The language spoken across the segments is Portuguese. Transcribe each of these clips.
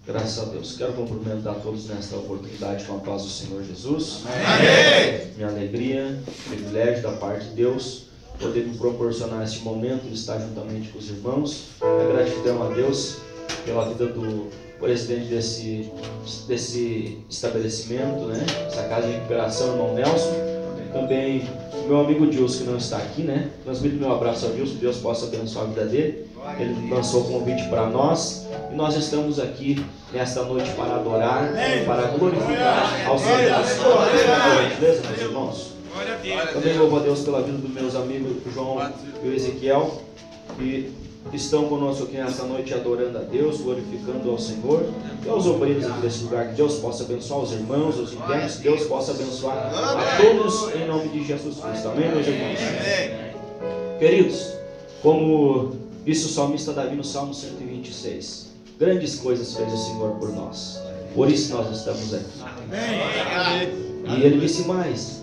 Graças a Deus. Quero cumprimentar todos nesta oportunidade com a paz do Senhor Jesus. Amém. Minha alegria, privilégio da parte de Deus, poder me proporcionar esse momento de estar juntamente com os irmãos. A gratidão a Deus pela vida do presidente desse estabelecimento, né? Essa casa de recuperação, irmão Nelson. Também meu amigo Dilson, que não está aqui, né? Transmito meu abraço ao Dilson, que Deus possa abençoar a vida dele. Ele lançou o convite para nós e nós estamos aqui nesta noite para adorar, para glorificar ao Senhor. Beleza, meus irmãos? Também louvo a Deus pela vida dos meus amigos João e o Ezequiel, que estão conosco aqui nesta noite adorando a Deus, glorificando ao Senhor e aos obreiros aqui desse lugar. Que Deus possa abençoar os irmãos, os internos, que Deus possa abençoar a todos em nome de Jesus Cristo. Amém, meus irmãos? Queridos, como disse o salmista Davi no Salmo 126, grandes coisas fez o Senhor por nós, por isso nós estamos aqui. E ele disse mais,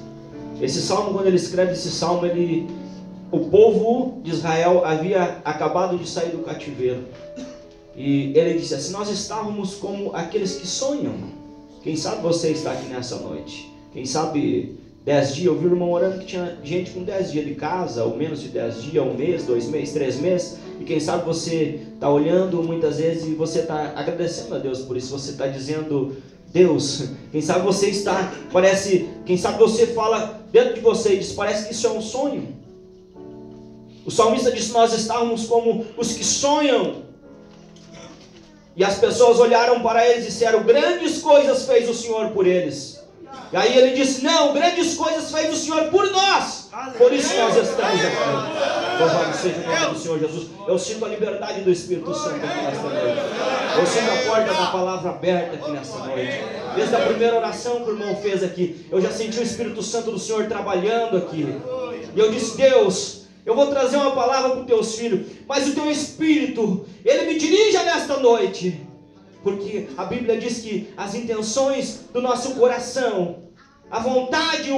esse salmo, quando ele escreve esse salmo, o povo de Israel havia acabado de sair do cativeiro, e ele disse assim, nós estávamos como aqueles que sonham. Quem sabe você está aqui nessa noite, quem sabe 10 dias, eu vi o irmão orando que tinha gente com 10 dias de casa, ou menos de 10 dias, 1 mês, 2 meses, 3 meses, e quem sabe você está olhando muitas vezes e você está agradecendo a Deus por isso, você está dizendo, Deus, quem sabe você está, quem sabe você fala dentro de você e diz, parece que isso é um sonho. O salmista disse, nós estávamos como os que sonham, e as pessoas olharam para eles e disseram, grandes coisas fez o Senhor por eles. E aí ele disse, não, grandes coisas fez o Senhor por nós, por isso nós estamos aqui. Louvado seja o nome do Senhor Jesus. Eu sinto a liberdade do Espírito Santo aqui nesta noite. Eu sinto a porta da palavra aberta aqui nesta noite. Desde a primeira oração que o irmão fez aqui, eu já senti o Espírito Santo do Senhor trabalhando aqui. E eu disse, Deus, eu vou trazer uma palavra para os teus filhos, mas o teu Espírito, ele me dirija nesta noite. Porque a Bíblia diz que as intenções do nosso coração, a vontade,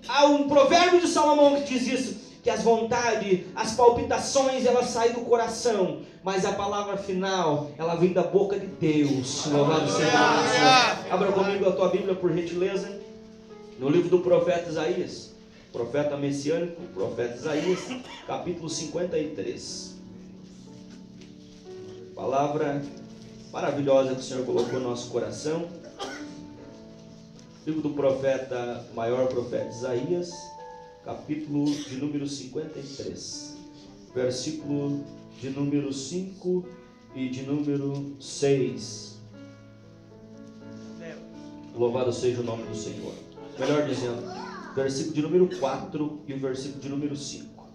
há um provérbio de Salomão que diz isso, que as vontades, as palpitações, elas saem do coração, mas a palavra final, ela vem da boca de Deus. Louvado seja o Senhor. Abra comigo a tua Bíblia, por gentileza, no livro do profeta Isaías, profeta messiânico, profeta Isaías, capítulo 53. Palavra maravilhosa que o Senhor colocou no nosso coração. Livro do profeta, maior profeta Isaías, capítulo de número 53, versículo de número 5 e de número 6. Louvado seja o nome do Senhor. Melhor dizendo, versículo de número 4 e o versículo de número 5.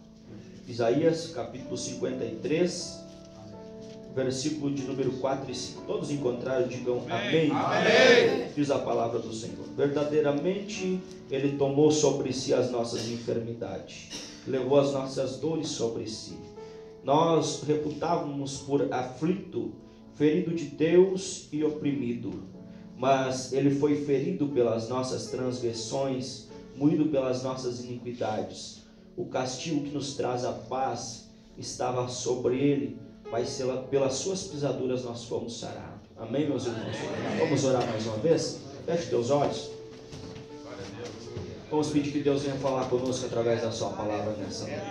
Isaías, capítulo 53, versículo de número 4 e 5. Todos encontraram, digam amém. Amém. Diz a palavra do Senhor. Verdadeiramente Ele tomou sobre si as nossas enfermidades, levou as nossas dores sobre si. Nós reputávamos por aflito, ferido de Deus e oprimido. Mas Ele foi ferido pelas nossas transgressões, moído pelas nossas iniquidades. O castigo que nos traz a paz estava sobre Ele, mas pelas suas pisaduras nós fomos sarados. Amém, meus irmãos? Vamos orar mais uma vez? Feche teus olhos. Vamos pedir que Deus venha falar conosco através da sua palavra nessa noite.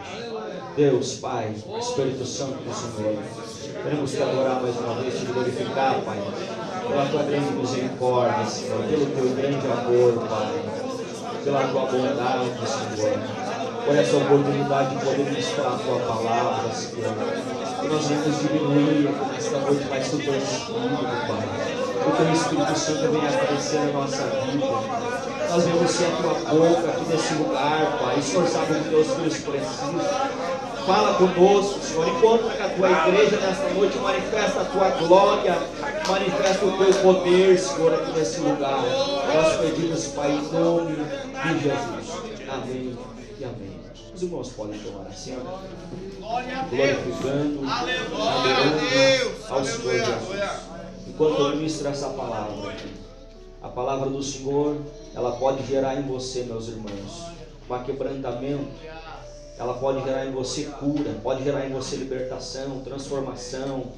Deus, Pai, Espírito Santo do Senhor, queremos te adorar mais uma vez, te glorificar, Pai, pela tua grande misericórdia, Senhor, pelo teu grande amor, Pai, pela tua bondade, Senhor, por essa oportunidade de poder ministrar a tua palavra, Senhor. Que nós vamos diminuir nesta noite, mas do teu Espírito, Pai. O teu Espírito Santo venha aparecer na nossa vida. Nós vamos ser a tua boca aqui nesse lugar, Pai. O Senhor sabe o que teus filhos precisam. Fala conosco, Senhor. Encontra com a tua igreja nesta noite. Manifesta a tua glória. Manifesta o teu poder, Senhor, aqui nesse lugar. Nós pedimos, Pai, em nome de Jesus. Amém e amém. Os irmãos podem tomar assim, glorificando, adorando ao Senhor Jesus. Enquanto eu ministro essa palavra, a palavra do Senhor, ela pode gerar em você, meus irmãos, um quebrantamento. Ela pode gerar em você cura, pode gerar em você libertação, transformação.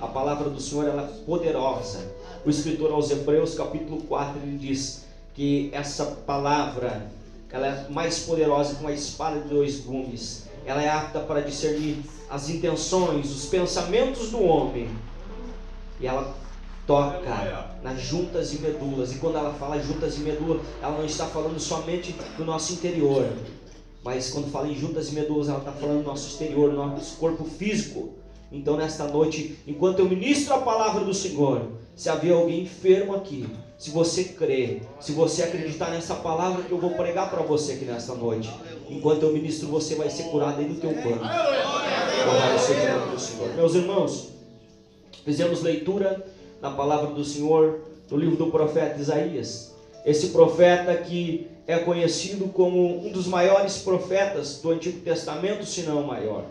A palavra do Senhor, ela é poderosa. O escritor aos Hebreus, capítulo 4, ele diz que essa palavra, ela é mais poderosa que uma espada de dois gumes. Ela é apta para discernir as intenções, os pensamentos do homem. E ela toca nas juntas e medulas. E quando ela fala juntas e medulas, ela não está falando somente do nosso interior, mas quando fala em juntas e medulas, ela está falando do nosso exterior, do nosso corpo físico. Então nesta noite, enquanto eu ministro a palavra do Senhor, se havia alguém enfermo aqui, se você crê, se você acreditar nessa palavra que eu vou pregar para você aqui nesta noite, enquanto eu ministro, você vai ser curado aí no teu corpo. Louvado seja o nome do Senhor. Meus irmãos, fizemos leitura na palavra do Senhor no livro do profeta Isaías. Esse profeta que é conhecido como um dos maiores profetas do Antigo Testamento, se não o maior.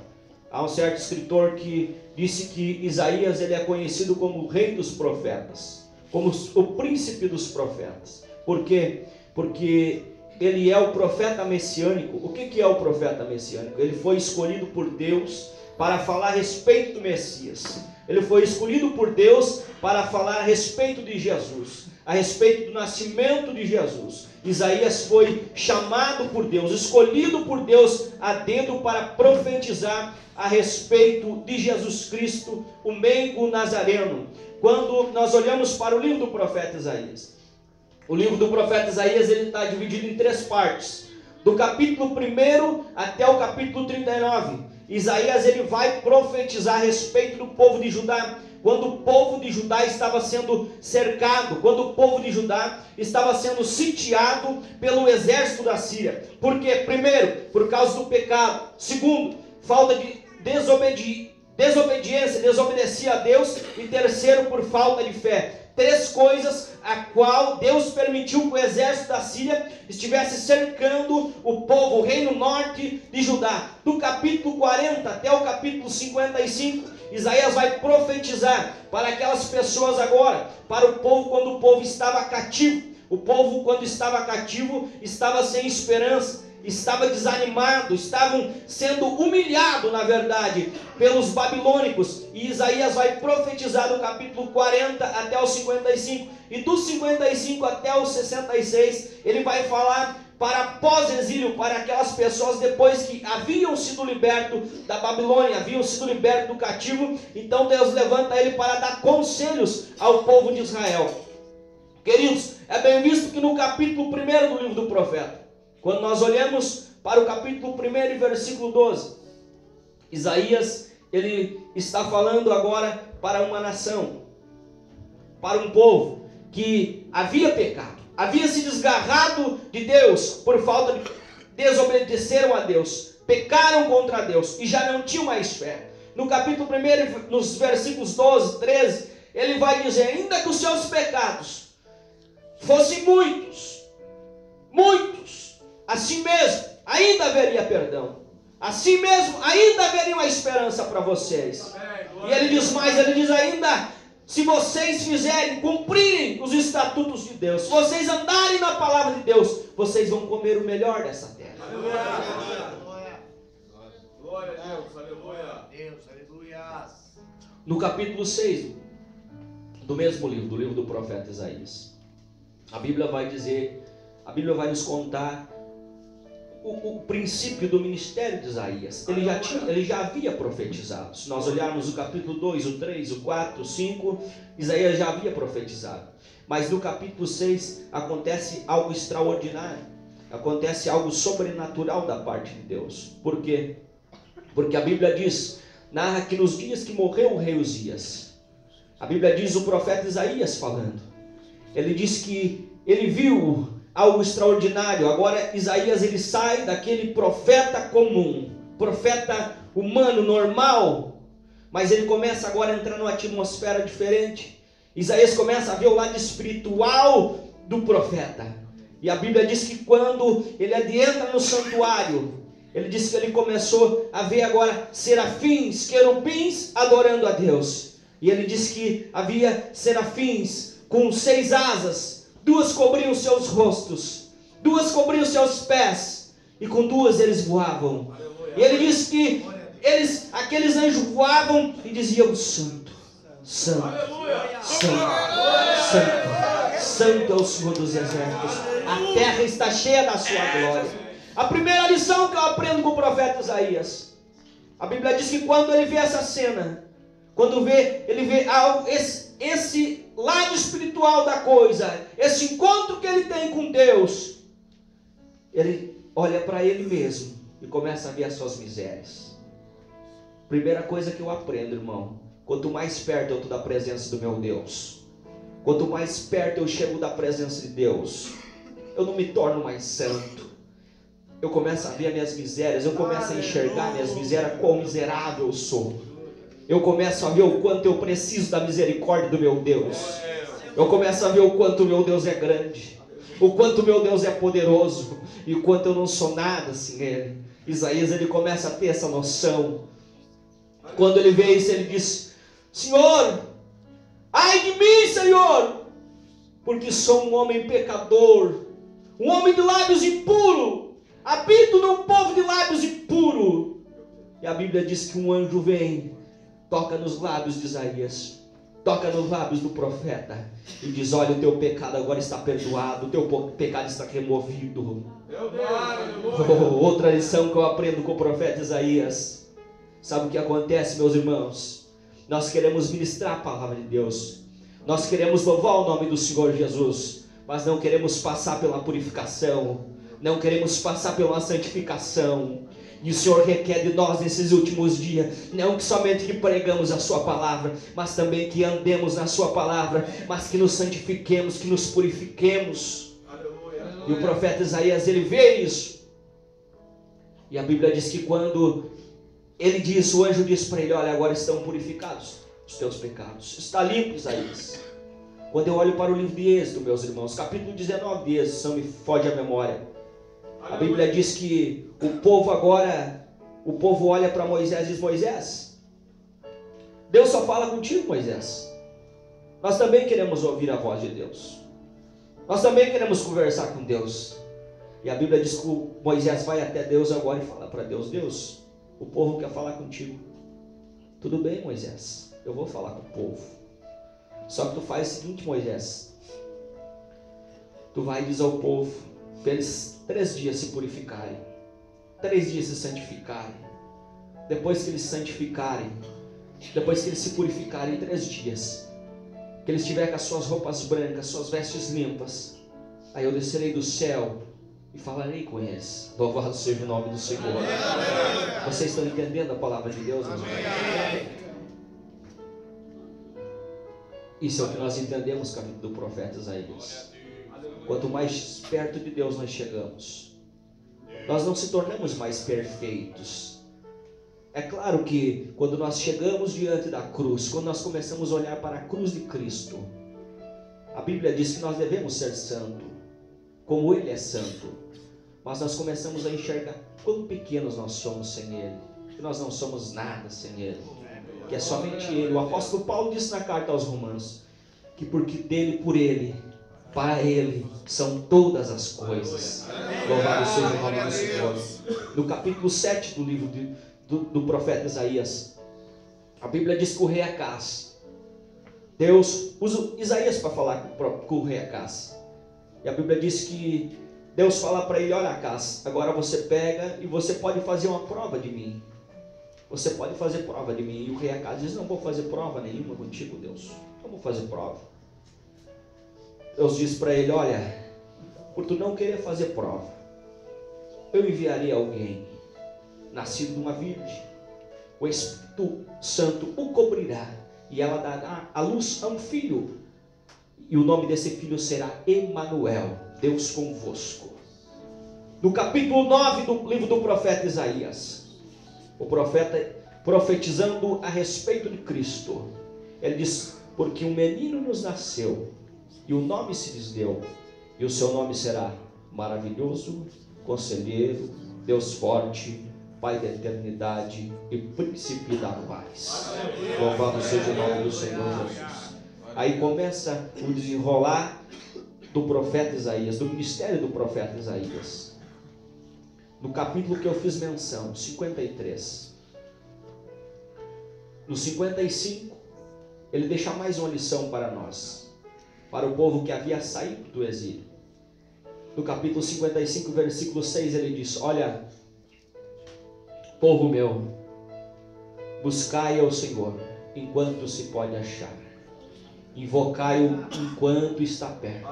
Há um certo escritor que disse que Isaías, ele é conhecido como o rei dos profetas, como o príncipe dos profetas. Por quê? Porque ele é o profeta messiânico. O que é o profeta messiânico? Ele foi escolhido por Deus para falar a respeito do Messias. Ele foi escolhido por Deus para falar a respeito de Jesus, a respeito do nascimento de Jesus. Isaías foi chamado por Deus, escolhido por Deus a dedo para profetizar a respeito de Jesus Cristo, o meigo nazareno. Quando nós olhamos para o livro do profeta Isaías, o livro do profeta Isaías, ele está dividido em 3 partes. Do capítulo 1 até o capítulo 39, Isaías, ele vai profetizar a respeito do povo de Judá. Quando o povo de Judá estava sendo cercado, quando o povo de Judá estava sendo sitiado pelo exército da Síria. Por quê? Primeiro, por causa do pecado. Segundo, falta de desobediência, desobedecia a Deus. E terceiro, por falta de fé. 3 coisas a qual Deus permitiu que o exército da Síria estivesse cercando o povo, o reino norte de Judá. Do capítulo 40 até o capítulo 55, Isaías vai profetizar para aquelas pessoas agora, para o povo quando o povo estava cativo. O povo, quando estava cativo, estava sem esperança, estava desanimado, estavam sendo humilhados, na verdade, pelos babilônicos. E Isaías vai profetizar do capítulo 40 até o 55. E do 55 até o 66, ele vai falar para pós-exílio, para aquelas pessoas depois que haviam sido libertos da Babilônia, haviam sido libertos do cativo. Então Deus levanta ele para dar conselhos ao povo de Israel. Queridos, é bem visto que no capítulo 1 do livro do profeta, quando nós olhamos para o capítulo 1 e versículo 12, Isaías, ele está falando agora para uma nação, para um povo que havia pecado, havia se desgarrado de Deus por falta de desobedeceram a Deus, pecaram contra Deus e já não tinham mais fé. No capítulo 1, nos versículos 12, 13, ele vai dizer: ainda que os seus pecados fossem muitos, assim mesmo, ainda haveria perdão. Assim mesmo, ainda haveria uma esperança para vocês. E ele diz mais, ele diz ainda: se vocês fizerem, cumprirem os estatutos de Deus, se vocês andarem na palavra de Deus, vocês vão comer o melhor dessa terra. Glória a Deus, aleluia. No capítulo 6 do mesmo livro, do livro do profeta Isaías, a Bíblia vai dizer, a Bíblia vai nos contar o princípio do ministério de Isaías. Ele já havia profetizado. Se nós olharmos o capítulo 2, o 3, o 4, o 5, Isaías já havia profetizado. Mas no capítulo 6 acontece algo extraordinário. Acontece algo sobrenatural da parte de Deus. Por quê? Porque a Bíblia diz, narra que nos dias que morreu o rei Uzias, a Bíblia diz, o profeta Isaías falando, ele diz que ele viu algo extraordinário. Agora Isaías, ele sai daquele profeta comum, profeta humano, normal, mas ele começa agora a entrar numa atmosfera diferente. Isaías começa a ver o lado espiritual do profeta. E a Bíblia diz que quando ele adentra no santuário, ele diz que ele começou a ver agora serafins, querubins adorando a Deus. E ele diz que havia serafins com 6 asas, 2 cobriam seus rostos, 2 cobriam seus pés, e com 2 eles voavam. E ele diz que aqueles anjos voavam e diziam: santo, santo, santo, santo, santo é o Senhor dos exércitos. A terra está cheia da sua glória. A primeira lição que eu aprendo com o profeta Isaías, a Bíblia diz que quando ele vê essa cena, quando ele vê esse lado espiritual da coisa, esse encontro que ele tem com Deus, ele olha para ele mesmo e começa a ver as suas misérias. Primeira coisa que eu aprendo, irmão, quanto mais perto eu estou da presença do meu Deus, quanto mais perto eu chego da presença de Deus, eu não me torno mais santo. Eu começo a ver as minhas misérias, eu começo a enxergar minhas misérias, quão miserável eu sou. Eu começo a ver o quanto eu preciso da misericórdia do meu Deus. Eu começo a ver o quanto o meu Deus é grande, o quanto o meu Deus é poderoso, e o quanto eu não sou nada sem Ele. Isaías, ele começa a ter essa noção. Quando ele vê isso, ele diz: Senhor, ai de mim, Senhor, porque sou um homem pecador, um homem de lábios impuros, habito num povo de lábios impuros. E a Bíblia diz que um anjo vem, toca nos lábios de Isaías, toca nos lábios do profeta e diz: olha, o teu pecado agora está perdoado, o teu pecado está removido. Outra lição que eu aprendo com o profeta Isaías, sabe o que acontece, meus irmãos? Nós queremos ministrar a palavra de Deus, nós queremos louvar o nome do Senhor Jesus, mas não queremos passar pela purificação, não queremos passar pela santificação. E o Senhor requer de nós nesses últimos dias, não que somente que pregamos a sua palavra, mas também que andemos na sua palavra, mas que nos santifiquemos, que nos purifiquemos. Aleluia. E o profeta Isaías, ele vê isso. E a Bíblia diz que quando ele diz, o anjo diz para ele: olha, agora estão purificados os teus pecados, está limpo, Isaías. Quando eu olho para o livro de Êxodo, meus irmãos, capítulo 19 de Êxodo, se não me foge a memória, a Bíblia diz que o povo olha para Moisés e diz: Moisés, Deus só fala contigo, Moisés. Nós também queremos ouvir a voz de Deus, nós também queremos conversar com Deus. E a Bíblia diz que Moisés vai até Deus agora e fala para Deus: Deus, o povo quer falar contigo. Tudo bem, Moisés, eu vou falar com o povo. Só que tu faz o seguinte, Moisés, tu vai e diz ao povo para eles 3 dias se purificarem, 3 dias se santificarem. Depois que eles se santificarem, depois que eles se purificarem 3 dias, que eles tiverem com as suas roupas brancas, suas vestes limpas, aí eu descerei do céu e falarei com eles. Louvado seja o nome do Senhor. Vocês estão entendendo a palavra de Deus, meus irmãos? Isso é o que nós entendemos, capítulo do profeta Isaías. Quanto mais perto de Deus nós chegamos, nós não se tornamos mais perfeitos. É claro que quando nós chegamos diante da cruz, quando nós começamos a olhar para a cruz de Cristo, a Bíblia diz que nós devemos ser santo, como Ele é santo. Mas nós começamos a enxergar quão pequenos nós somos sem Ele, que nós não somos nada sem Ele, que é somente Ele. O apóstolo Paulo disse na carta aos Romanos, que porque dele, por Ele, para Ele são todas as coisas. Louvado seja o nome do Senhor. No capítulo 7 do livro do profeta Isaías, a Bíblia diz que o rei Acás, Deus usa Isaías para falar com o rei Acás. E a Bíblia diz que Deus fala para ele: olha, Acás, agora você pega e você pode fazer uma prova de mim. Você pode fazer prova de mim. E o rei Acás diz: não vou fazer prova nenhuma contigo, Deus. Não vou fazer prova. Deus diz para ele: olha, por tu não querer fazer prova, eu enviarei alguém, nascido de uma virgem. O Espírito Santo o cobrirá, e ela dará à luz a um filho, e o nome desse filho será Emanuel, Deus convosco. No capítulo 9 do livro do profeta Isaías, o profeta profetizando a respeito de Cristo, ele diz: porque um menino nos nasceu, e o nome se lhes deu, e o seu nome será Maravilhoso, Conselheiro, Deus Forte, Pai da Eternidade e Príncipe da Paz. Louvado seja o nome do Senhor Jesus. Aí começa o desenrolar do profeta Isaías, do ministério do profeta Isaías. No capítulo que eu fiz menção, 53. No 55, ele deixa mais uma lição para nós, para o povo que havia saído do exílio. No capítulo 55, versículo 6, ele diz: olha, povo meu, buscai ao Senhor enquanto se pode achar, invocai-o enquanto está perto.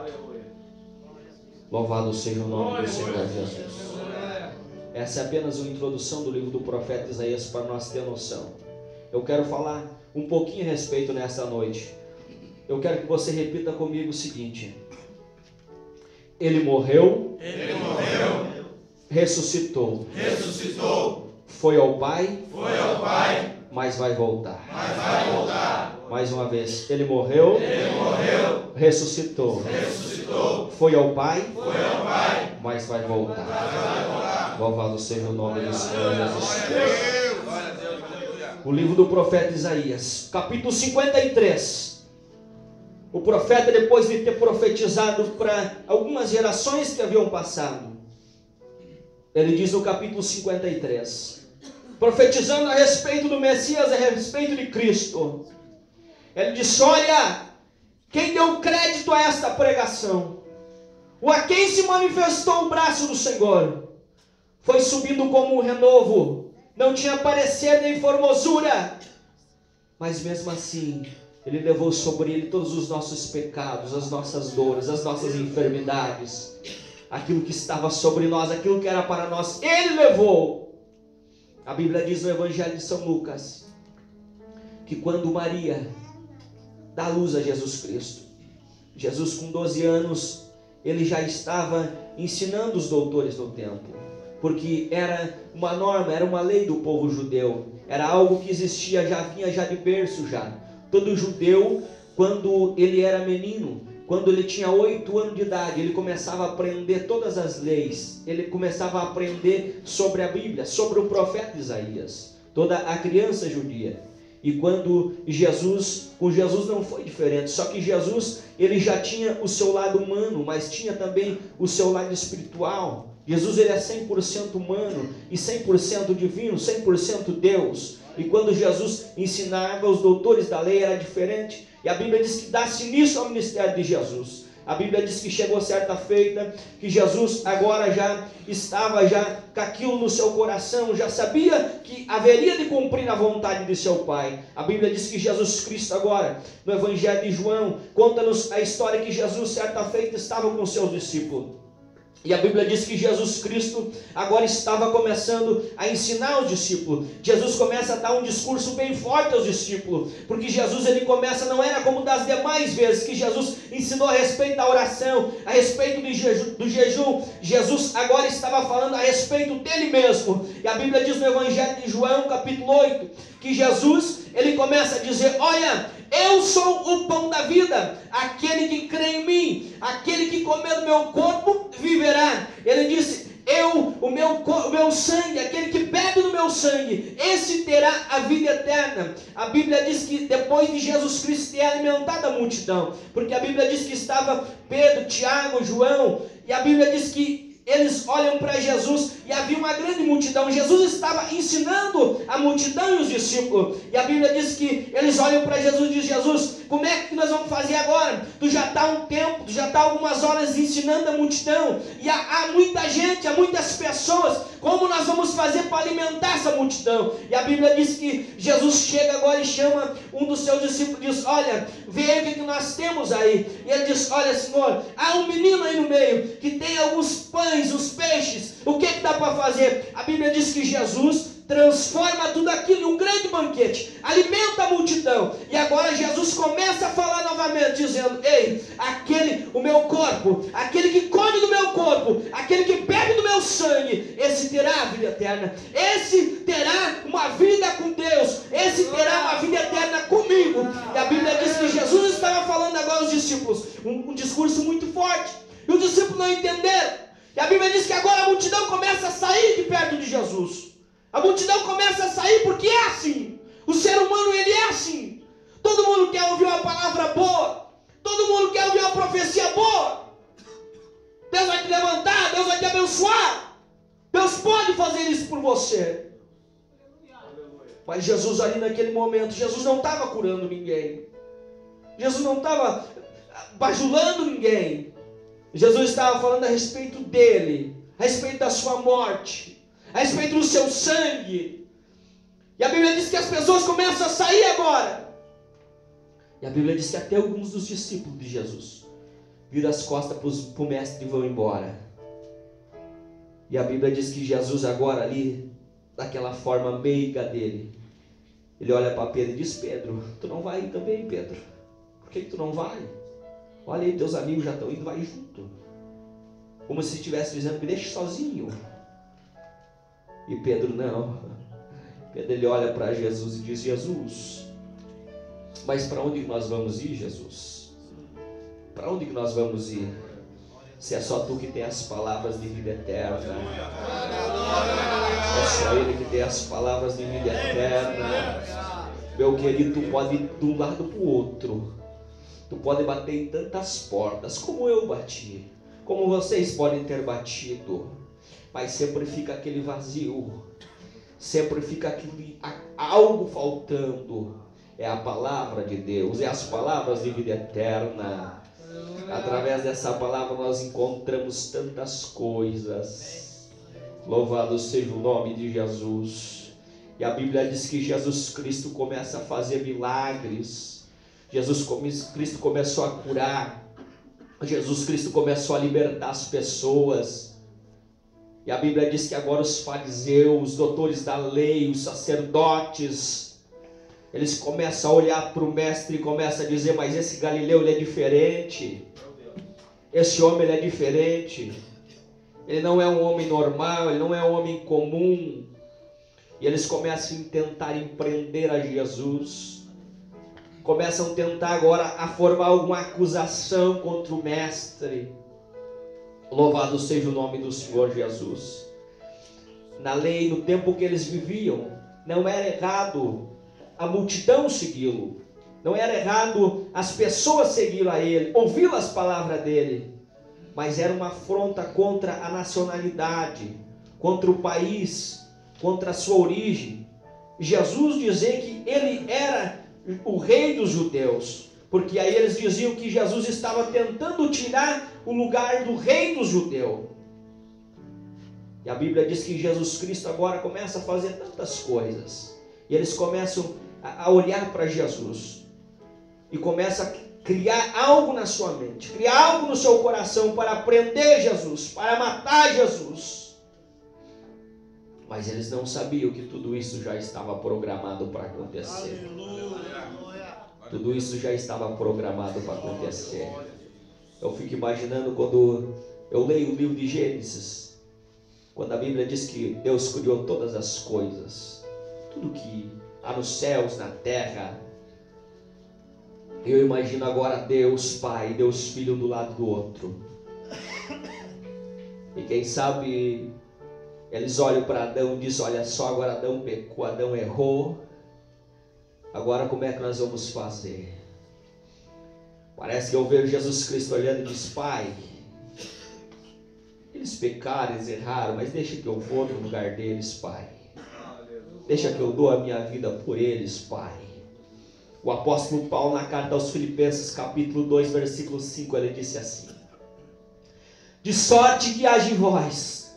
Louvado seja o nome do Senhor Jesus. Essa é apenas uma introdução do livro do profeta Isaías para nós ter noção. Eu quero falar um pouquinho a respeito nessa noite. Eu quero que você repita comigo o seguinte: Ele morreu, ressuscitou, foi ao Pai, mas vai voltar. Mais uma vez, Ele morreu, ressuscitou, foi ao Pai, mas vai voltar. Louvado seja o nome do Senhor Jesus. O livro do profeta Isaías, capítulo 53. O profeta, depois de ter profetizado para algumas gerações que haviam passado, ele diz no capítulo 53, profetizando a respeito do Messias, a respeito de Cristo, ele diz: olha, quem deu crédito a esta pregação, ou a quem se manifestou o braço do Senhor, foi subindo como um renovo, não tinha parecer nem formosura, mas mesmo assim Ele levou sobre Ele todos os nossos pecados, as nossas dores, as nossas enfermidades, aquilo que estava sobre nós, aquilo que era para nós, Ele levou. A Bíblia diz no Evangelho de São Lucas, que quando Maria dá luz a Jesus Cristo, Jesus com 12 anos, ele já estava ensinando os doutores no templo, porque era uma norma, era uma lei do povo judeu, era algo que existia, já vinha já de berço já. Todo judeu, quando ele era menino, quando ele tinha 8 anos de idade, ele começava a aprender todas as leis, ele começava a aprender sobre a Bíblia, sobre o profeta Isaías, toda a criança judia. E quando com Jesus não foi diferente, só que Jesus, ele já tinha o seu lado humano, mas tinha também o seu lado espiritual. Jesus, ele é 100% humano e 100% divino, 100% Deus. E quando Jesus ensinava, os doutores da lei era diferente. E a Bíblia diz que dá-se início ao ministério de Jesus. A Bíblia diz que chegou certa feita, que Jesus agora já estava com aquilo no seu coração, já sabia que haveria de cumprir a vontade de seu Pai. A Bíblia diz que Jesus Cristo agora, no Evangelho de João, conta-nos a história que Jesus certa feita estava com seus discípulos. E a Bíblia diz que Jesus Cristo agora estava começando a ensinar os discípulos. Jesus começa a dar um discurso bem forte aos discípulos, porque Jesus, ele começa, não era como das demais vezes que Jesus ensinou a respeito da oração, a respeito do jejum. Jesus agora estava falando a respeito dele mesmo. E a Bíblia diz no Evangelho de João, capítulo 8, que Jesus, ele começa a dizer: olha, eu sou o pão da vida, aquele que crê em mim, aquele que comer do meu corpo viverá. Ele disse: o meu sangue, aquele que bebe do meu sangue, esse terá a vida eterna. A Bíblia diz que depois de Jesus Cristo ter alimentado a multidão, porque a Bíblia diz que estava Pedro, Tiago, João, e a Bíblia diz que eles olham para Jesus e havia uma grande multidão. Jesus estava ensinando a multidão e os discípulos. E a Bíblia diz que eles olham para Jesus e dizem: Jesus, como é que nós vamos fazer agora? Tu já está um tempo, tu já está algumas horas ensinando a multidão. E há muita gente, há muitas pessoas. Como nós vamos fazer para alimentar essa multidão? E a Bíblia diz que Jesus chega agora e chama um dos seus discípulos e diz: olha, vê aí o que nós temos aí. E ele diz: olha, Senhor, há um menino aí no meio que tem alguns pães, os peixes. O que dá para fazer? A Bíblia diz que Jesus transforma tudo aquilo em um grande banquete, alimenta a multidão. E agora Jesus começa a falar novamente, dizendo: ei, o meu corpo, aquele que come do meu corpo, aquele que bebe do meu sangue, esse terá a vida eterna, esse terá uma vida com Deus, esse terá uma vida eterna comigo. E a Bíblia diz que Jesus estava falando agora aos discípulos, um discurso muito forte, e os discípulos não entenderam. E a Bíblia diz que agora a multidão começa a sair de perto de Jesus. A multidão começa a sair porque é assim. O ser humano, ele é assim. Todo mundo quer ouvir uma palavra boa. Todo mundo quer ouvir uma profecia boa. Deus vai te levantar, Deus vai te abençoar. Deus pode fazer isso por você. Mas Jesus ali naquele momento, Jesus não estava curando ninguém. Jesus não estava bajulando ninguém. Jesus estava falando a respeito dele, a respeito da sua morte, a respeito do seu sangue. E a Bíblia diz que as pessoas começam a sair agora. E a Bíblia diz que até alguns dos discípulos de Jesus viram as costas para o mestre e vão embora. E a Bíblia diz que Jesus agora ali, daquela forma meiga dele, ele olha para Pedro e diz: Pedro, tu não vai ir também, Pedro? Por que tu não vai? Olha aí, teus amigos já estão indo, vai junto. Como se estivesse dizendo: me deixe sozinho. E Pedro não. Pedro, ele olha para Jesus e diz: Jesus, mas para onde nós vamos ir, Jesus? Para onde que nós vamos ir? Se é só tu que tem as palavras de vida eterna. É só Ele que tem as palavras de vida eterna. Meu querido, tu pode ir de um lado para o outro. Tu pode bater em tantas portas, como eu bati, como vocês podem ter batido. Mas sempre fica aquele vazio. Sempre fica aquele algo faltando. É a palavra de Deus, é as palavras de vida eterna. Através dessa palavra nós encontramos tantas coisas. Louvado seja o nome de Jesus. E a Bíblia diz que Jesus Cristo começa a fazer milagres. Jesus Cristo começou a curar. Jesus Cristo começou a libertar as pessoas. E a Bíblia diz que agora os fariseus, os doutores da lei, os sacerdotes, eles começam a olhar para o mestre e começam a dizer: mas esse Galileu, ele é diferente. Esse homem, ele é diferente. Ele não é um homem normal, ele não é um homem comum. E eles começam a tentar empreender a Jesus. Começam a tentar agora a formar alguma acusação contra o mestre. Louvado seja o nome do Senhor Jesus. Na lei, no tempo que eles viviam, não era errado a multidão segui-lo. Não era errado as pessoas segui-lo a ele, ouvir as palavras dele. Mas era uma afronta contra a nacionalidade, contra o país, contra a sua origem. Jesus dizia que ele era o rei dos judeus, porque aí eles diziam que Jesus estava tentando tirar o lugar do rei dos judeus. E a Bíblia diz que Jesus Cristo agora começa a fazer tantas coisas. E eles começam a olhar para Jesus. E começam a criar algo na sua mente, criar algo no seu coração para prender Jesus, para matar Jesus. Mas eles não sabiam que tudo isso já estava programado para acontecer. Tudo isso já estava programado para acontecer. Eu fico imaginando quando eu leio o livro de Gênesis, quando a Bíblia diz que Deus criou todas as coisas, tudo que há nos céus, na terra. Eu imagino agora Deus Pai, Deus Filho do lado do outro. E quem sabe eles olham para Adão e dizem: olha só, agora Adão pecou, Adão errou. Agora como é que nós vamos fazer? Parece que eu vejo Jesus Cristo olhando e diz: Pai, eles pecaram, eles erraram, mas deixa que eu vou no lugar deles, Pai. Deixa que eu dou a minha vida por eles, Pai. O apóstolo Paulo, na carta aos Filipenses, capítulo 2, versículo 5, ele disse assim: de sorte que haja em vós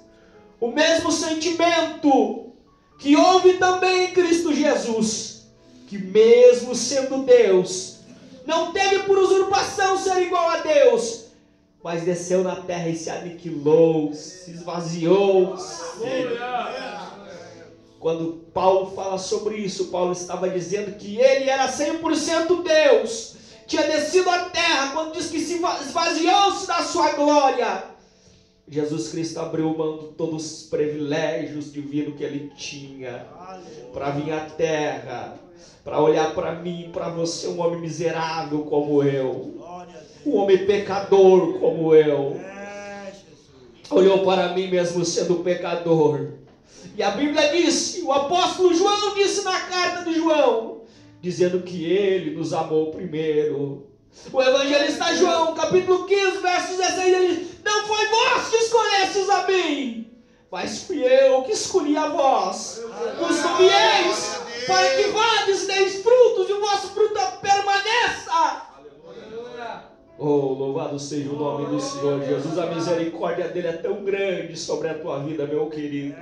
o mesmo sentimento que houve também em Cristo Jesus, que mesmo sendo Deus, não teve por usurpação ser igual a Deus, mas desceu na terra e se aniquilou, se esvaziou. Quando Paulo fala sobre isso, Paulo estava dizendo que ele era 100% Deus, tinha descido à terra, quando diz que se esvaziou-se da sua glória. Jesus Cristo abriu mão de todos os privilégios divinos que ele tinha, para vir à terra, para olhar para mim, para você, um homem miserável como eu, um homem pecador como eu. Olhou para mim mesmo sendo pecador. E a Bíblia disse, o apóstolo João disse na carta de João, dizendo que ele nos amou primeiro. O evangelista João, capítulo 15, verso 16, ele diz: não foi vós que escolhestes a mim, mas fui eu que escolhi a vós. Vos nomeeis para que vades, deis frutos e o vosso fruto permaneça. Oh, louvado seja o nome do Senhor Jesus. A misericórdia dele é tão grande sobre a tua vida, meu querido.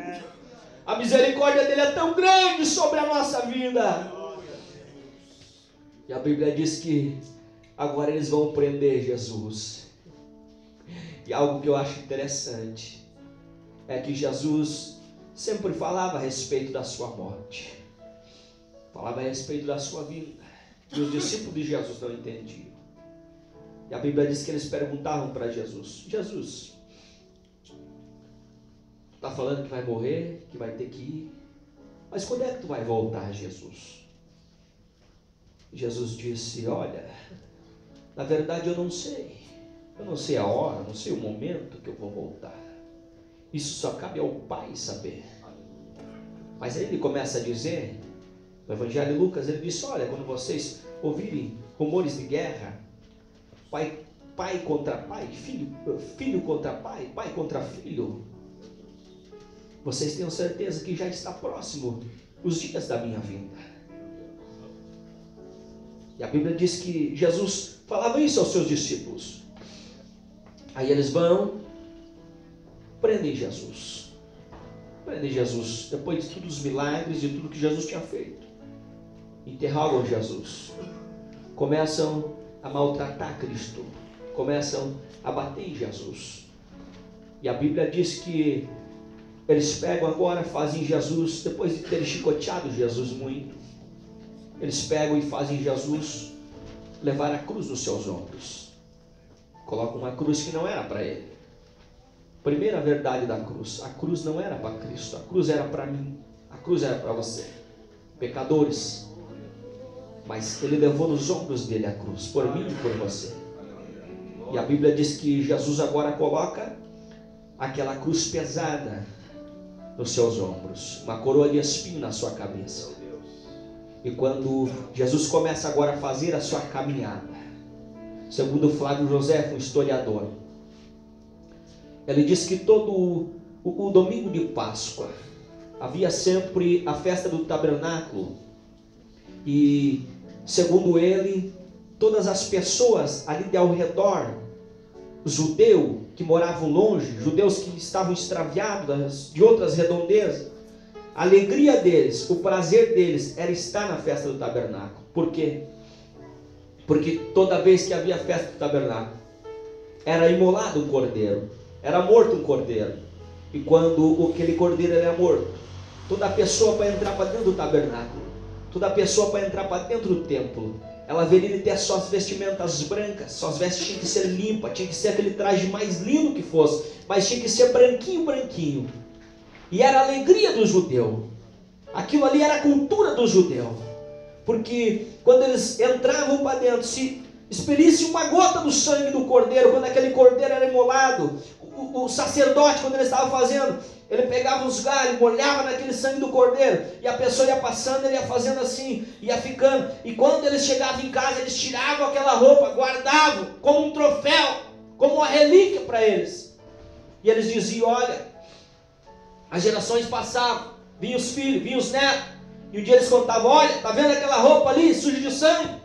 A misericórdia dele é tão grande sobre a nossa vida. E a Bíblia diz que agora eles vão prender Jesus. E algo que eu acho interessante é que Jesus sempre falava a respeito da sua morte, falava a respeito da sua vinda, e os discípulos de Jesus não entendiam. E a Bíblia diz que eles perguntavam para Jesus: Jesus, tu está falando que vai morrer, que vai ter que ir, mas quando é que tu vai voltar, Jesus? E Jesus disse: olha, na verdade eu não sei a hora, não sei o momento que eu vou voltar. Isso só cabe ao Pai saber. Mas aí ele começa a dizer, no Evangelho de Lucas, ele disse: olha, quando vocês ouvirem rumores de guerra, pai contra pai, filho contra pai, pai contra filho, vocês tenham certeza que já está próximo os dias da minha vinda. E a Bíblia diz que Jesus falava isso aos seus discípulos. Aí eles vão, prendem Jesus. Depois de todos os milagres, de tudo que Jesus tinha feito, interrogam Jesus, começam a maltratar Cristo, começam a bater em Jesus. E a Bíblia diz que eles pegam agora, fazem Jesus, depois de terem chicoteado Jesus muito, eles pegam e fazem Jesus levar a cruz nos seus ombros. Colocam uma cruz que não era para ele. Primeira verdade da cruz: a cruz não era para Cristo, a cruz era para mim, a cruz era para você, pecadores. Mas ele levou nos ombros dele a cruz, por mim e por você. E a Bíblia diz que Jesus agora coloca aquela cruz pesada nos seus ombros, uma coroa de espinho na sua cabeça. E quando Jesus começa agora a fazer a sua caminhada, segundo Flávio José, um historiador, ele diz que todo o domingo de Páscoa havia sempre a festa do tabernáculo. E segundo ele, todas as pessoas ali ao redor, judeus que moravam longe, judeus que estavam extraviados de outras redondezas, a alegria deles, o prazer deles era estar na festa do tabernáculo. Por quê? Porque toda vez que havia festa do tabernáculo, era imolado um cordeiro, era morto um cordeiro. E quando aquele cordeiro era morto, toda pessoa para entrar para dentro do tabernáculo, toda pessoa para entrar para dentro do templo, ela deveria ter suas vestimentas brancas, suas vestes tinham que ser limpas, tinha que ser aquele traje mais lindo que fosse, mas tinha que ser branquinho, branquinho. E era a alegria do judeu, aquilo ali era a cultura do judeu, porque quando eles entravam para dentro, se expelisse uma gota do sangue do cordeiro, quando aquele cordeiro era imolado, o sacerdote, quando ele estava fazendo, ele pegava os galhos, molhava naquele sangue do cordeiro, e a pessoa ia passando, ele ia fazendo assim, ia ficando, e quando eles chegavam em casa, eles tiravam aquela roupa, guardavam como um troféu, como uma relíquia para eles, e eles diziam: olha, as gerações passavam, vinham os filhos, vinham os netos, e um dia eles contavam: olha, está vendo aquela roupa ali, suja de sangue?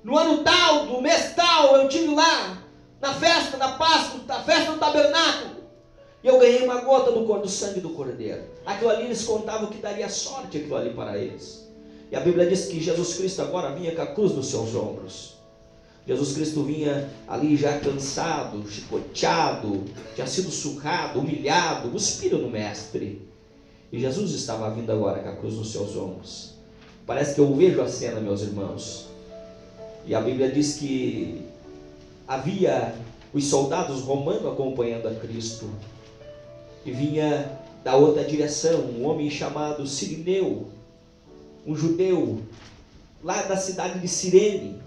No ano tal, do mês tal, eu estive lá, na festa da Páscoa, na festa do tabernáculo, e eu ganhei uma gota do sangue do cordeiro. Aquilo ali eles contavam que daria sorte, aquilo ali para eles. E a Bíblia diz que Jesus Cristo agora vinha com a cruz nos seus ombros. Jesus Cristo vinha ali já cansado, chicoteado, tinha sido surrado, humilhado, cuspiram no mestre. E Jesus estava vindo agora com a cruz nos seus ombros. Parece que eu vejo a cena, meus irmãos. E a Bíblia diz que havia os soldados romanos acompanhando a Cristo. E vinha da outra direção um homem chamado Cirineu, um judeu lá da cidade de Cirene.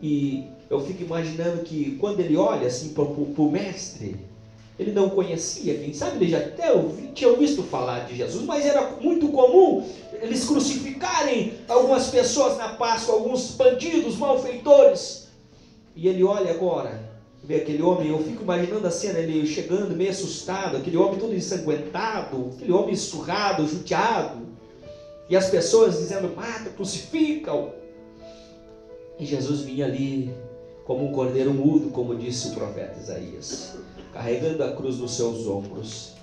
E eu fico imaginando que quando ele olha assim para o mestre, ele não conhecia, quem sabe ele já até tinha visto falar de Jesus, mas era muito comum eles crucificarem algumas pessoas na Páscoa, alguns bandidos, malfeitores. E ele olha agora, vê aquele homem, eu fico imaginando a cena, ele chegando meio assustado, aquele homem todo ensanguentado, aquele homem surrado, judiado, e as pessoas dizendo: mata, crucifica-o. E Jesus vinha ali como um cordeiro mudo, como disse o profeta Isaías, carregando a cruz nos seus ombros.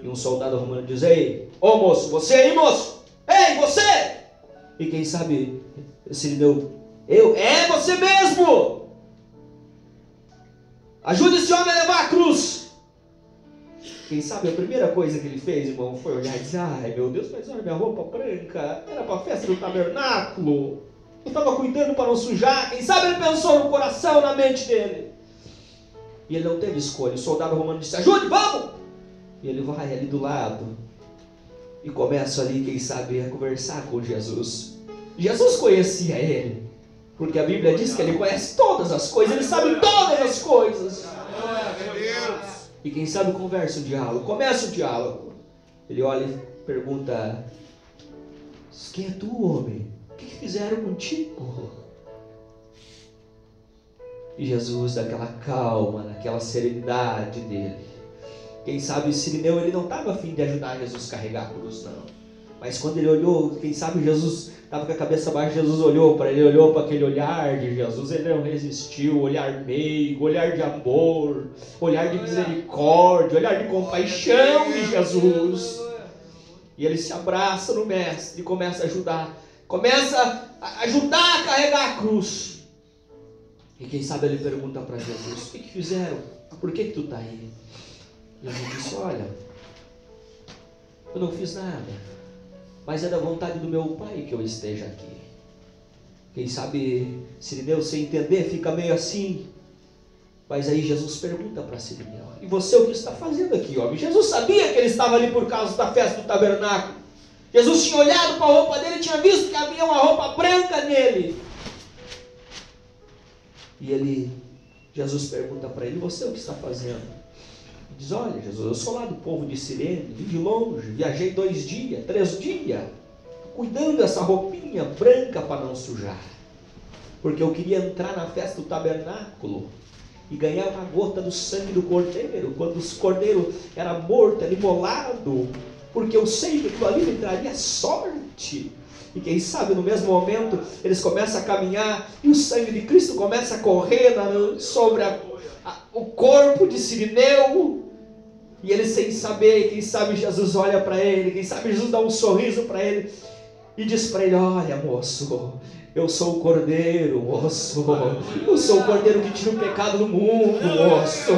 E um soldado romano diz: ei, ô moço, você aí, moço, ei, você! E quem sabe, Sirineu: é você mesmo! Ajude esse homem a levar a cruz. Quem sabe a primeira coisa que ele fez, irmão, foi olhar e dizer: ai meu Deus, mas olha minha roupa branca, era para a festa do tabernáculo, eu estava cuidando para não sujar. Quem sabe ele pensou no coração, na mente dele. E ele não teve escolha. O soldado romano disse: ajude, vamos! E ele vai ali do lado e começa ali, quem sabe, a conversar com Jesus. Jesus conhecia ele, porque a Bíblia diz que ele conhece todas as coisas, ele sabe todas as coisas. E quem sabe conversa o diálogo, começa o diálogo. Ele olha e pergunta: quem é tu, homem? O que fizeram contigo? E Jesus, daquela calma, daquela serenidade dele. Quem sabe Sirineu, ele não estava a fim de ajudar Jesus a carregar a cruz, não. Mas quando ele olhou, quem sabe Jesus estava com a cabeça baixa, Jesus olhou para ele, olhou para aquele olhar de Jesus, ele não resistiu, olhar meigo, olhar de amor, olhar de misericórdia, olhar de compaixão de Jesus. E ele se abraça no mestre e começa a ajudar a carregar a cruz. E quem sabe ele pergunta para Jesus: o que fizeram? Por que tu está aí? E Jesus disse: olha, eu não fiz nada, mas é da vontade do meu Pai que eu esteja aqui. Quem sabe Sirineu, sem entender, fica meio assim. Mas aí Jesus pergunta para Sirineu: e você o que está fazendo aqui, homem? Jesus sabia que ele estava ali por causa da festa do tabernáculo. Jesus tinha olhado para a roupa dele e tinha visto que havia uma roupa branca nele. E Jesus pergunta para ele: você o que está fazendo? Ele diz: olha, Jesus, eu sou lá do povo de Cirene, vim de longe, viajei 2 dias, 3 dias, cuidando dessa roupinha branca para não sujar, porque eu queria entrar na festa do tabernáculo e ganhar uma gota do sangue do cordeiro, quando o cordeiro era morto, era imolado, porque eu sei que aquilo ali me traria sorte. E quem sabe no mesmo momento eles começam a caminhar e o sangue de Cristo começa a correr sobre o corpo de Sirineu. E ele, sem saber, quem sabe Jesus olha para ele, quem sabe Jesus dá um sorriso para ele e diz para ele: olha, moço, eu sou o cordeiro, moço, eu sou o cordeiro que tira o pecado do mundo, moço,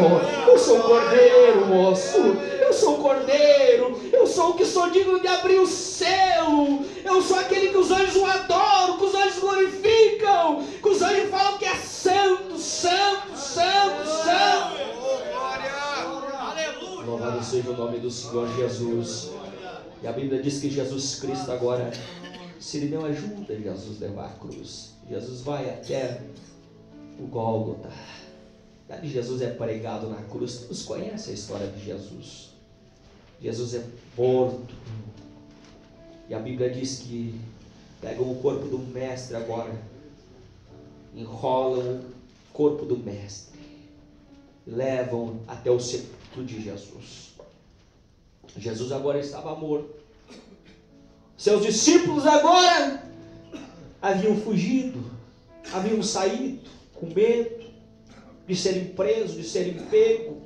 eu sou o cordeiro, moço, eu sou o cordeiro, eu sou o que sou digno de abrir o selo, eu sou aquele que os anjos o adoram, que os anjos glorificam, que os anjos falam que é santo, santo, santo, santo. Louvado seja o nome do Senhor Jesus. E a Bíblia diz que Jesus Cristo agora, Sirineu ajuda Jesus a levar a cruz. Jesus vai até o Gólgota. E ali Jesus é pregado na cruz. Todos conhecem a história de Jesus. Jesus é morto. E a Bíblia diz que pegam o corpo do mestre agora, enrolam o corpo do mestre e levam até o sepulcro de Jesus. Jesus agora estava morto. Seus discípulos agora haviam fugido, haviam saído com medo de serem presos, de serem pegos.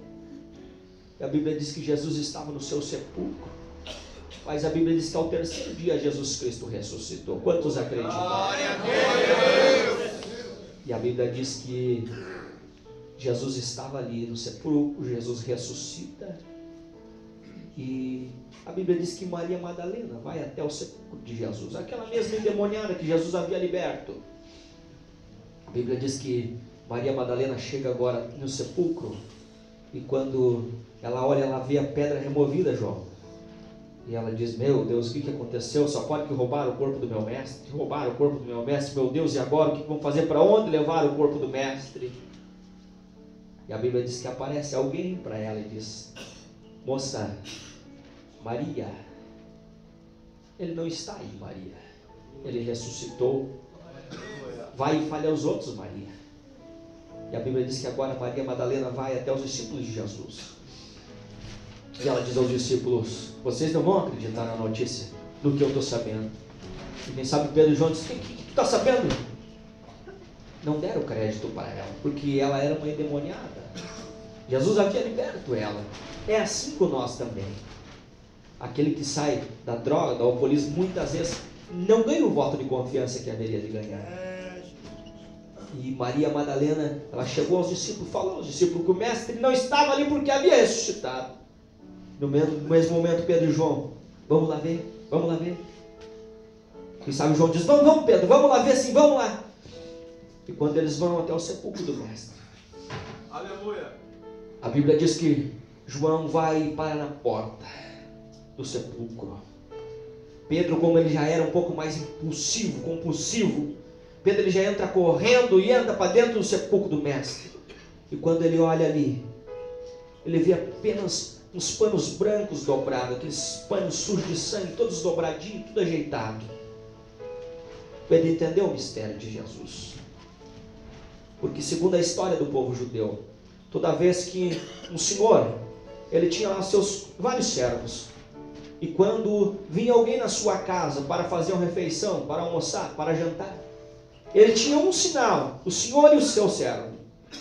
E a Bíblia diz que Jesus estava no seu sepulcro. Mas a Bíblia diz que ao 3º dia Jesus Cristo ressuscitou. Quantos acreditam? Glória a Deus! E a Bíblia diz que Jesus estava ali no sepulcro, Jesus ressuscita. E a Bíblia diz que Maria Madalena vai até o sepulcro de Jesus, aquela mesma endemoniada que Jesus havia liberto. A Bíblia diz que Maria Madalena chega agora no sepulcro, e quando ela olha, ela vê a pedra removida, João. E ela diz: meu Deus, o que aconteceu? Só pode que roubaram o corpo do meu mestre. Roubaram o corpo do meu mestre, meu Deus, e agora o que vão fazer? Para onde levar o corpo do mestre? E a Bíblia diz que aparece alguém para ela e diz: moça, Maria, ele não está aí, Maria, ele ressuscitou. Vai e fale aos outros, Maria. E a Bíblia diz que agora Maria Madalena vai até os discípulos de Jesus. E ela diz aos discípulos: vocês não vão acreditar na notícia do que eu estou sabendo. E quem sabe Pedro e João diz: o que está sabendo? não deram crédito para ela, porque ela era uma endemoniada. Jesus havia liberto ela. É assim com nós também. Aquele que sai da droga, do alcoolismo, muitas vezes não ganha o voto de confiança que haveria de ganhar. E Maria Madalena, ela chegou aos discípulos, falou aos discípulos que o mestre não estava ali porque havia ressuscitado. No mesmo momento, Pedro e João, vamos lá ver, vamos lá ver. Quem sabe João diz, vamos Pedro, vamos lá ver sim, vamos lá. E quando eles vão até o sepulcro do mestre, Aleluia. A Bíblia diz que João vai para na porta do sepulcro. Pedro, como ele já era um pouco mais impulsivo, compulsivo, Pedro ele já entra correndo e entra para dentro do sepulcro do mestre. E quando ele olha ali, ele vê apenas uns panos brancos dobrados, aqueles panos sujos de sangue, todos dobradinhos, tudo ajeitado. Pedro entendeu o mistério de Jesus. Porque segundo a história do povo judeu, toda vez que um senhor, ele tinha lá seus vários servos, e quando vinha alguém na sua casa para fazer uma refeição, para almoçar, para jantar, ele tinha um sinal, o senhor e o seu servo.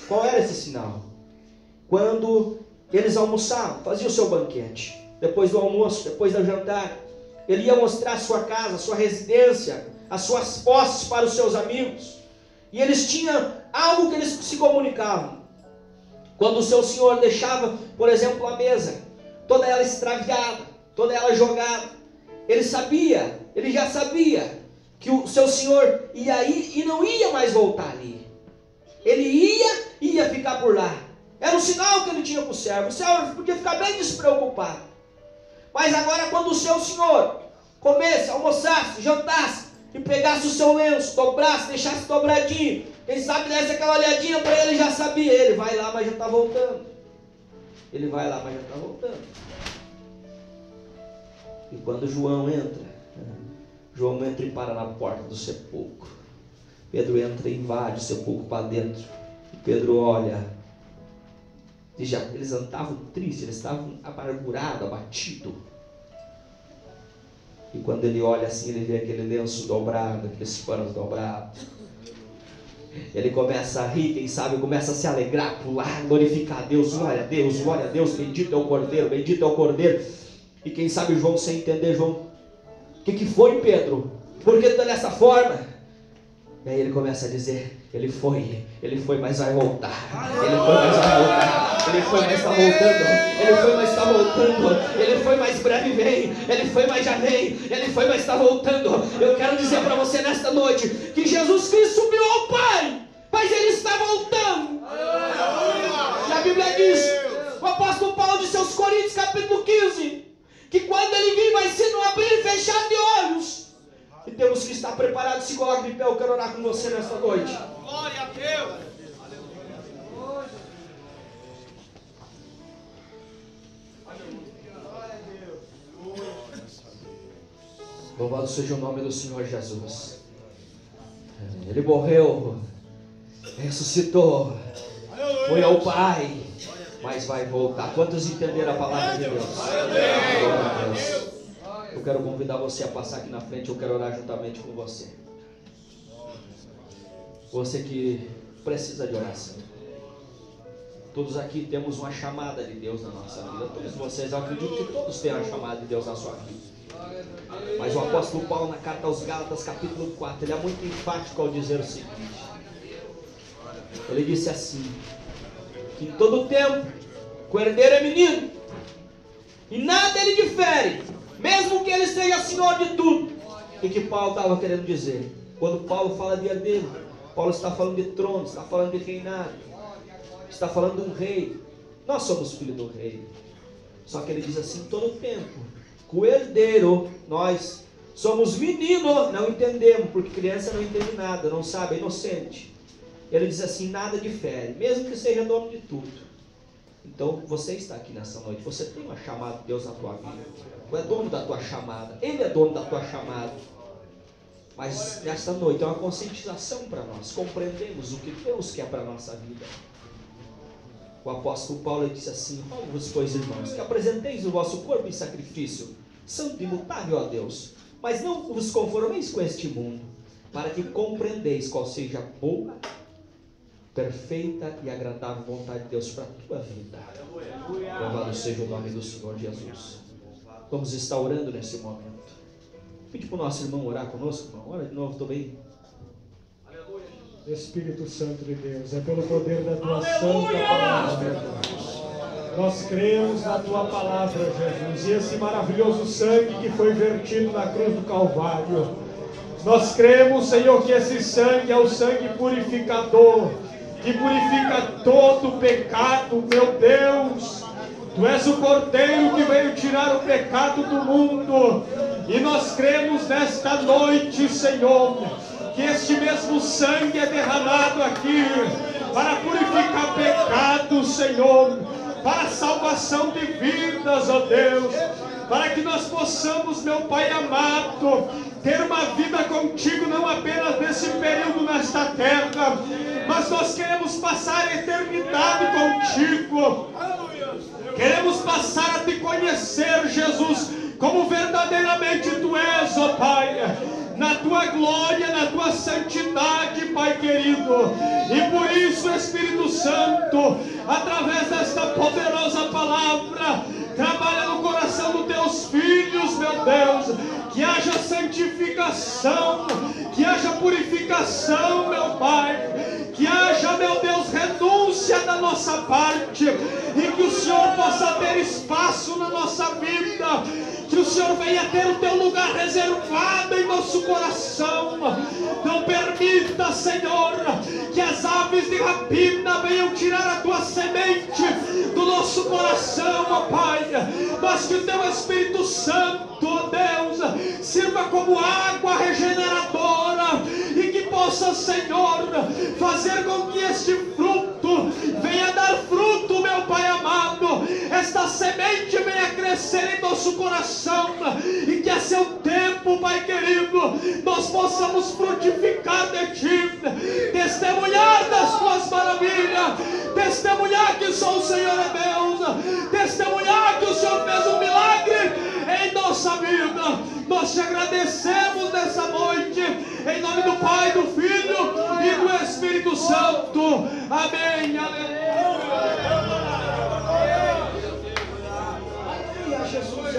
Qual era esse sinal? Quando eles almoçavam, faziam o seu banquete, depois do almoço, depois do jantar, ele ia mostrar a sua casa, a sua residência, as suas posses para os seus amigos, e eles tinham algo que eles se comunicavam. Quando o seu senhor deixava, por exemplo, a mesa, toda ela extraviada, toda ela jogada, ele já sabia que o seu senhor ia ir e não ia mais voltar ali. Ele ia ficar por lá. Era um sinal que ele tinha para o servo. O servo podia ficar bem despreocupado. Mas agora, quando o seu senhor comesse, almoçasse, jantasse, e pegasse o seu lenço, dobrasse, deixasse dobradinho, quem sabe desse aquela olhadinha para ele, já sabia. Ele vai lá, mas já está voltando. Ele vai lá, mas já está voltando. E quando João entra e para na porta do sepulcro. Pedro entra e invade o sepulcro para dentro. E Pedro olha. E já eles andavam tristes, eles estavam amargurados, abatidos. E quando ele olha assim, ele vê aquele lenço dobrado, aqueles panos dobrados. Ele começa a rir, quem sabe começa a se alegrar, pular, glorificar a Deus, glória a Deus, bendito é o Cordeiro, bendito é o Cordeiro. E quem sabe João, sem entender, João, o que foi, Pedro? Por que está dessa forma? E aí ele começa a dizer, ele foi, mas vai voltar. Ele foi, mas vai voltar. Ele foi, mas está voltando. Ele foi, mas está voltando. Ele foi, mas breve vem. Ele foi, mas já vem. Ele foi, mas está voltando. Eu quero dizer para você nesta noite que Jesus Cristo subiu ao Pai, mas Ele está voltando. E a Bíblia diz, o apóstolo Paulo disse aos Coríntios, capítulo 15, que quando Ele vir vai ser no abrir e fechar de olhos. E temos que estar preparados. Se coloque de pé, eu quero orar com você nesta noite. Glória a Deus. Louvado seja o nome do Senhor Jesus. Ele morreu, ressuscitou, foi ao Pai, mas vai voltar. Quantos entenderam a palavra de Deus? Glória a Deus. Eu quero convidar você a passar aqui na frente. Eu quero orar juntamente com você. Você que precisa de oração. Todos aqui temos uma chamada de Deus na nossa vida. Todos vocês, eu acredito que todos têm uma chamada de Deus na sua vida. Mas o apóstolo Paulo, na carta aos Gálatas, capítulo 4, ele é muito enfático ao dizer o seguinte. Ele disse assim, que em todo tempo o herdeiro é menino, e nada ele difere, mesmo que ele seja senhor de tudo. O que Paulo estava querendo dizer? Quando Paulo fala de herdeiro, Paulo está falando de trono, está falando de reinado, está falando de um rei. Nós somos filhos do rei. Só que ele diz assim, todo tempo, o herdeiro, nós somos meninos, não entendemos, porque criança não entende nada, não sabe, é inocente. Ele diz assim, nada difere, mesmo que seja dono de tudo. Então você está aqui nessa noite, você tem uma chamada de Deus na tua vida. Tu é dono da tua chamada, Ele é dono da tua chamada. Mas nesta noite é uma conscientização para nós, compreendemos o que Deus quer para a nossa vida. O apóstolo Paulo disse assim, rogo-vos, pois, irmãos, que apresenteis o vosso corpo em sacrifício, santo e imutável a Deus, mas não vos conformeis com este mundo, para que compreendeis qual seja a boa, perfeita e agradável vontade de Deus para a tua vida. Louvado seja o nome do Senhor Jesus. Vamos estar orando nesse momento. Pede para o nosso irmão orar conosco, irmão. Ora de novo, estou bem. Espírito Santo de Deus, é pelo poder da tua santa palavra. Nós cremos na tua palavra, Jesus, e esse maravilhoso sangue que foi vertido na cruz do Calvário. Nós cremos, Senhor, que esse sangue é o sangue purificador, que purifica todo o pecado, meu Deus. Tu és o Cordeiro que veio tirar o pecado do mundo. E nós cremos nesta noite, Senhor, que este mesmo sangue é derramado aqui para purificar pecados, Senhor, para a salvação de vidas, ó Deus, para que nós possamos, meu Pai amado, ter uma vida contigo, não apenas nesse período nesta terra, mas nós queremos passar a eternidade contigo. Queremos passar a te conhecer, Jesus, como verdadeiramente tu és, ó Pai, na tua glória, na tua santidade, Pai querido. E por isso, Espírito Santo, através desta poderosa palavra, trabalha no coração dos teus filhos, meu Deus, que haja santificação, que haja purificação, meu Pai, que haja, meu Deus, renúncia da nossa parte, e que o Senhor possa ter espaço na nossa vida, que o Senhor venha ter o teu lugar reservado em nosso coração. Não permita, Senhor, que as aves de rapina venham tirar a tua semente do nosso coração, ó Pai, mas que o teu Espírito Santo, ó Deus, sirva como água regeneradora e que possa, Senhor, fazer com que este fruto venha dar fruto, meu Pai amado, esta semente venha crescer em nosso coração e que a seu tempo, Pai querido, nós possamos frutificar de Ti, testemunhar das Tuas maravilhas, testemunhar que só o Senhor é Deus, testemunhar que o Senhor fez um milagre em nossa vida. Nós te agradecemos nessa noite, em nome do Pai, do Filho e do Espírito Santo. Amém. Aleluia. Jesus,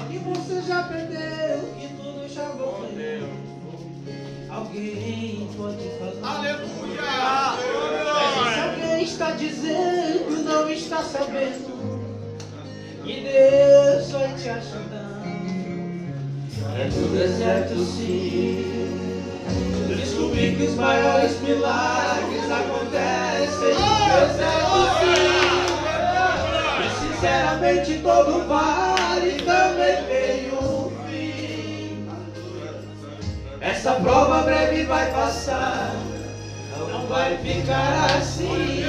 E você já perdeu, que tudo já morreu. Alguém pode falar. Aleluia! Se alguém está dizendo, não está sabendo, que Deus vai te ajudar. É no deserto sim. Descobri que os maiores milagres acontecem no deserto sim. E sinceramente todo vale também tem um fim. Essa prova breve vai passar, não vai ficar assim.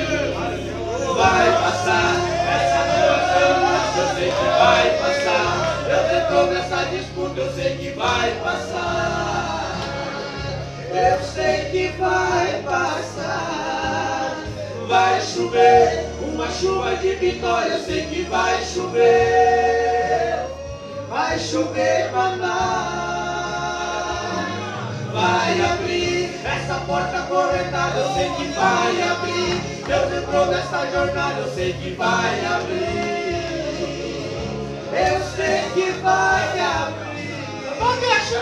Vai passar, essa noite eu sei que vai passar. Eu entro nessa disputa, eu sei que vai passar. Eu sei que vai passar. Vai chover, uma chuva de vitória, eu sei que vai chover. Vai chover, maná. Vai abrir essa porta correntada, eu sei que vai abrir. Deus entrou nessa jornada, eu sei que vai abrir. Eu sei que vai abrir. Bagaço,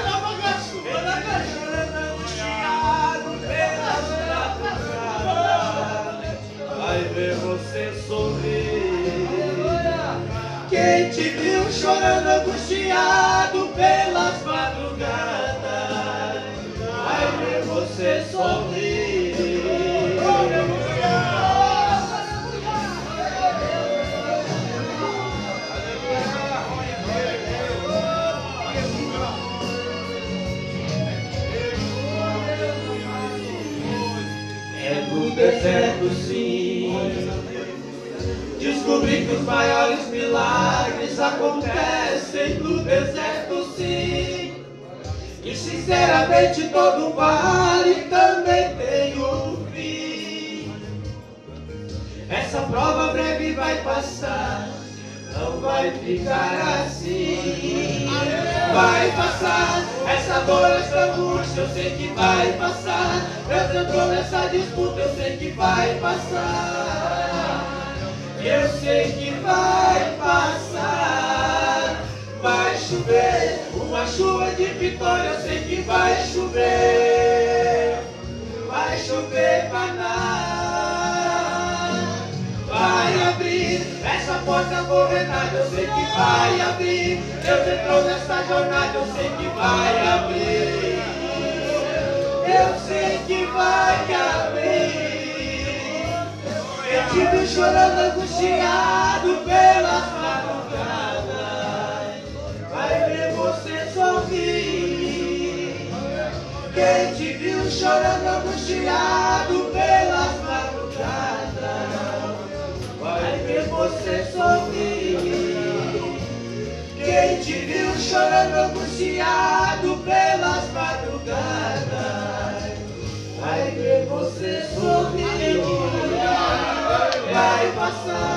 angustiado pelas madrugadas, vai ver você sorrir. Quem te viu chorando angustiado pelas madrugadas, vai ver você sorrir. É no deserto sim. Descobri que os maiores milagres acontecem no deserto sim. E sinceramente todo vale também tem um fim. Essa prova breve vai passar, não vai ficar assim. Vai passar, essa dor, essa angústia, eu sei que vai passar. Deus entrou nessa disputa, eu sei que vai passar. Eu sei que vai passar. Vai chover, uma chuva de vitória, eu sei que vai chover. Vai chover maná. Vai abrir essa porta governada, eu sei que vai abrir. Deus entrou nessa jornada, eu sei que vai abrir. Eu sei que vai abrir. Eu te vi chorando, angustiado pelas madrugadas, vai ver você sorrir. Quem te viu chorando, angustiado pelas madrugadas, vai ver você sorrir. Quem te viu chorando, angustiado pelas madrugadas, vai ver você sorrir. Vai passar.